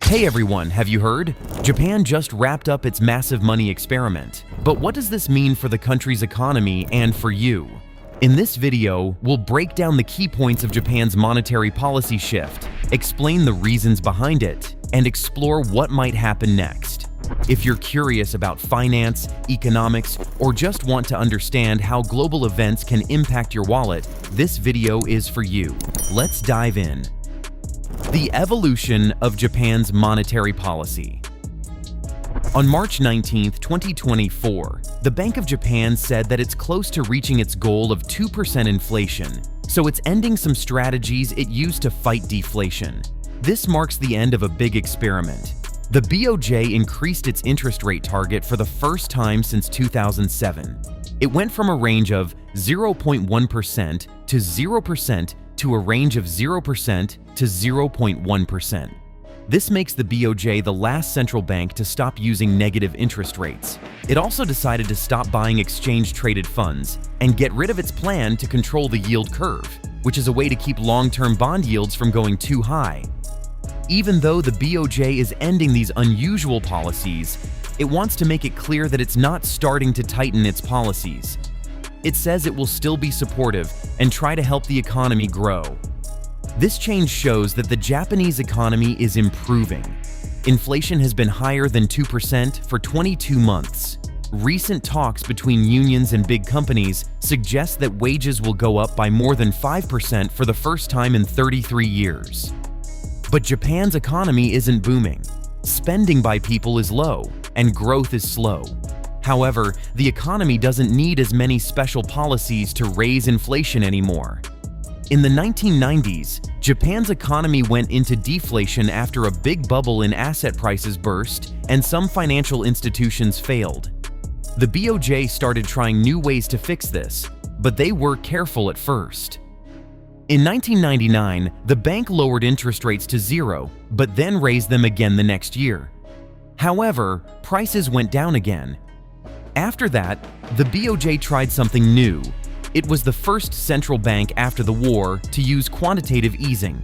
Hey everyone, have you heard? Japan just wrapped up its massive money experiment. But what does this mean for the country's economy and for you? In this video, we'll break down the key points of Japan's monetary policy shift, explain the reasons behind it, and explore what might happen next. If you're curious about finance, economics, or just want to understand how global events can impact your wallet, this video is for you. Let's dive in. The evolution of Japan's monetary policy. On March 19, 2024, the Bank of Japan said that it's close to reaching its goal of 2% inflation, so it's ending some strategies it used to fight deflation. This marks the end of a big experiment. The BOJ increased its interest rate target for the first time since 2007. It went from a range of 0.1% to 0% to a range of 0% to 0.1%. This makes the BOJ the last central bank to stop using negative interest rates. It also decided to stop buying exchange-traded funds and get rid of its plan to control the yield curve, which is a way to keep long-term bond yields from going too high. Even though the BOJ is ending these unusual policies, it wants to make it clear that it's not starting to tighten its policies. It says it will still be supportive and try to help the economy grow. This change shows that the Japanese economy is improving. Inflation has been higher than 2% for 22 months. Recent talks between unions and big companies suggest that wages will go up by more than 5% for the first time in 33 years. But Japan's economy isn't booming. Spending by people is low, and growth is slow. However, the economy doesn't need as many special policies to raise inflation anymore. In the 1990s, Japan's economy went into deflation after a big bubble in asset prices burst and some financial institutions failed. The BOJ started trying new ways to fix this, but they were careful at first. In 1999, the bank lowered interest rates to zero, but then raised them again the next year. However, prices went down again. After that, the BOJ tried something new. It was the first central bank after the war to use quantitative easing.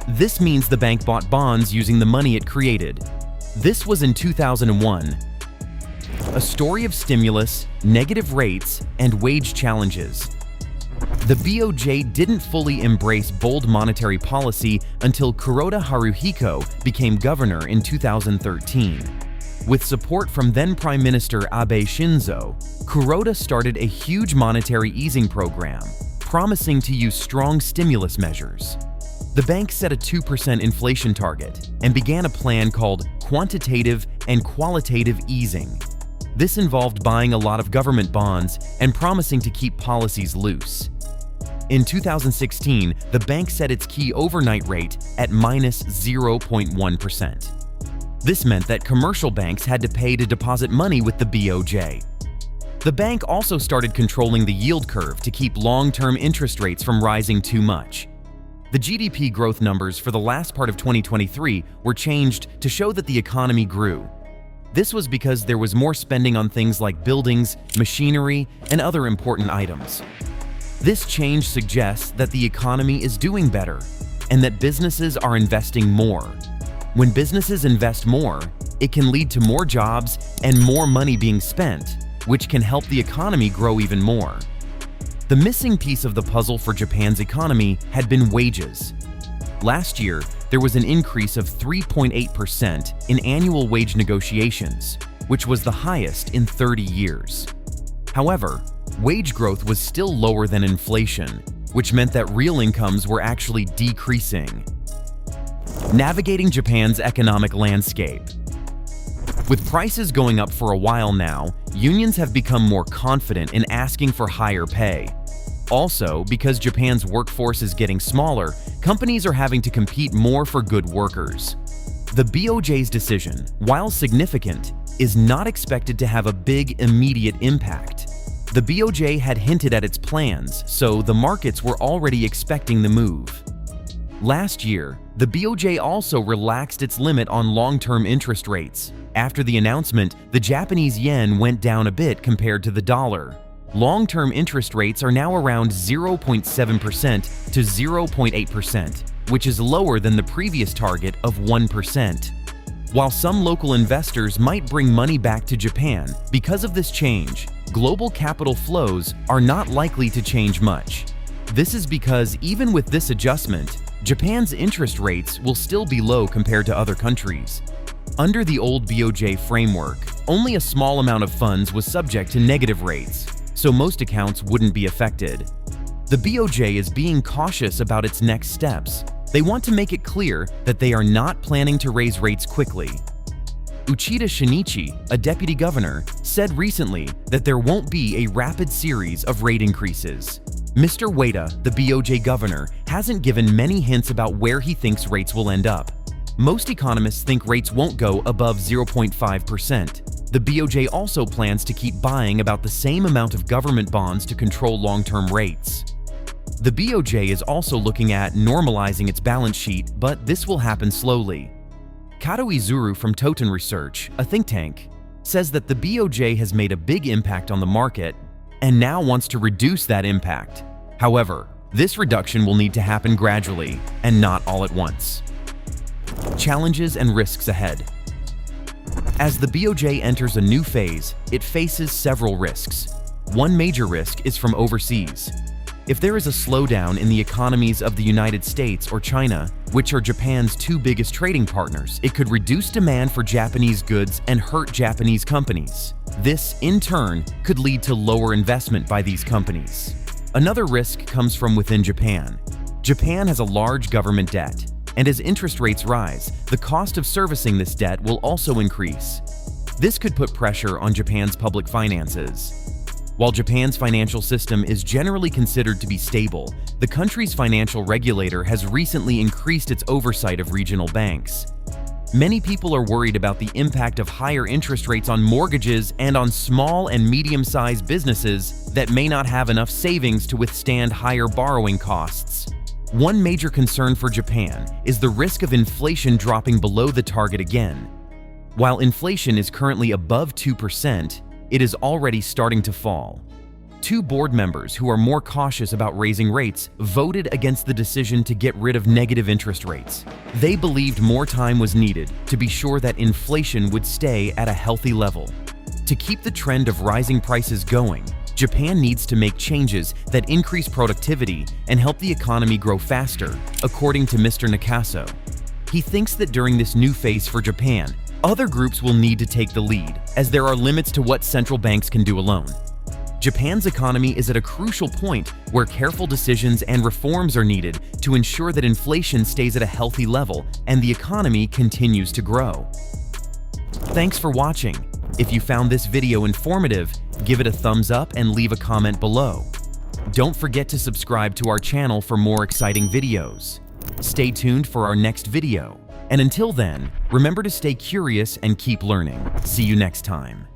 This means the bank bought bonds using the money it created. This was in 2001. A story of stimulus, negative rates, and wage challenges. The BOJ didn't fully embrace bold monetary policy until Kuroda Haruhiko became governor in 2013. With support from then Prime Minister Abe Shinzo, Kuroda started a huge monetary easing program, promising to use strong stimulus measures. The bank set a 2% inflation target and began a plan called quantitative and qualitative easing. This involved buying a lot of government bonds and promising to keep policies loose. In 2016, the bank set its key overnight rate at -0.1%. This meant that commercial banks had to pay to deposit money with the BOJ. The bank also started controlling the yield curve to keep long-term interest rates from rising too much. The GDP growth numbers for the last part of 2023 were changed to show that the economy grew. This was because there was more spending on things like buildings, machinery, and other important items. This change suggests that the economy is doing better and that businesses are investing more. When businesses invest more, it can lead to more jobs and more money being spent, which can help the economy grow even more. The missing piece of the puzzle for Japan's economy had been wages. Last year, there was an increase of 3.8% in annual wage negotiations, which was the highest in 30 years. However, wage growth was still lower than inflation, which meant that real incomes were actually decreasing. Navigating Japan's economic landscape. With prices going up for a while now, unions have become more confident in asking for higher pay. Also, because Japan's workforce is getting smaller, companies are having to compete more for good workers. The BOJ's decision, while significant, is not expected to have a big immediate impact. The BOJ had hinted at its plans, so the markets were already expecting the move. Last year, the BOJ also relaxed its limit on long-term interest rates. After the announcement, the Japanese yen went down a bit compared to the dollar. Long-term interest rates are now around 0.7% to 0.8%, which is lower than the previous target of 1%. While some local investors might bring money back to Japan because of this change, global capital flows are not likely to change much. This is because even with this adjustment, Japan's interest rates will still be low compared to other countries. Under the old BOJ framework, only a small amount of funds was subject to negative rates, so most accounts wouldn't be affected. The BOJ is being cautious about its next steps. They want to make it clear that they are not planning to raise rates quickly. Uchida Shinichi, a deputy governor, said recently that there won't be a rapid series of rate increases. Mr. Ueda, the BOJ governor, hasn't given many hints about where he thinks rates will end up. Most economists think rates won't go above 0.5%. The BOJ also plans to keep buying about the same amount of government bonds to control long-term rates. The BOJ is also looking at normalizing its balance sheet, but this will happen slowly. Kato Izuru from Toten Research, a think tank, says that the BOJ has made a big impact on the market and now wants to reduce that impact. However, this reduction will need to happen gradually and not all at once. Challenges and risks ahead. As the BOJ enters a new phase, it faces several risks. One major risk is from overseas. If there is a slowdown in the economies of the United States or China, which are Japan's two biggest trading partners, it could reduce demand for Japanese goods and hurt Japanese companies. This, in turn, could lead to lower investment by these companies. Another risk comes from within Japan. Japan has a large government debt, and as interest rates rise, the cost of servicing this debt will also increase. This could put pressure on Japan's public finances. While Japan's financial system is generally considered to be stable, the country's financial regulator has recently increased its oversight of regional banks. Many people are worried about the impact of higher interest rates on mortgages and on small and medium-sized businesses that may not have enough savings to withstand higher borrowing costs. One major concern for Japan is the risk of inflation dropping below the target again. While inflation is currently above 2%, it is already starting to fall. Two board members who are more cautious about raising rates voted against the decision to get rid of negative interest rates. They believed more time was needed to be sure that inflation would stay at a healthy level. To keep the trend of rising prices going, Japan needs to make changes that increase productivity and help the economy grow faster, according to Mr. Nakaso. He thinks that during this new phase for Japan, other groups will need to take the lead, as there are limits to what central banks can do alone. Japan's economy is at a crucial point where careful decisions and reforms are needed to ensure that inflation stays at a healthy level and the economy continues to grow. Thanks for watching. If you found this video informative, give it a thumbs up and leave a comment below. Don't forget to subscribe to our channel for more exciting videos. Stay tuned for our next video. And until then, remember to stay curious and keep learning. See you next time.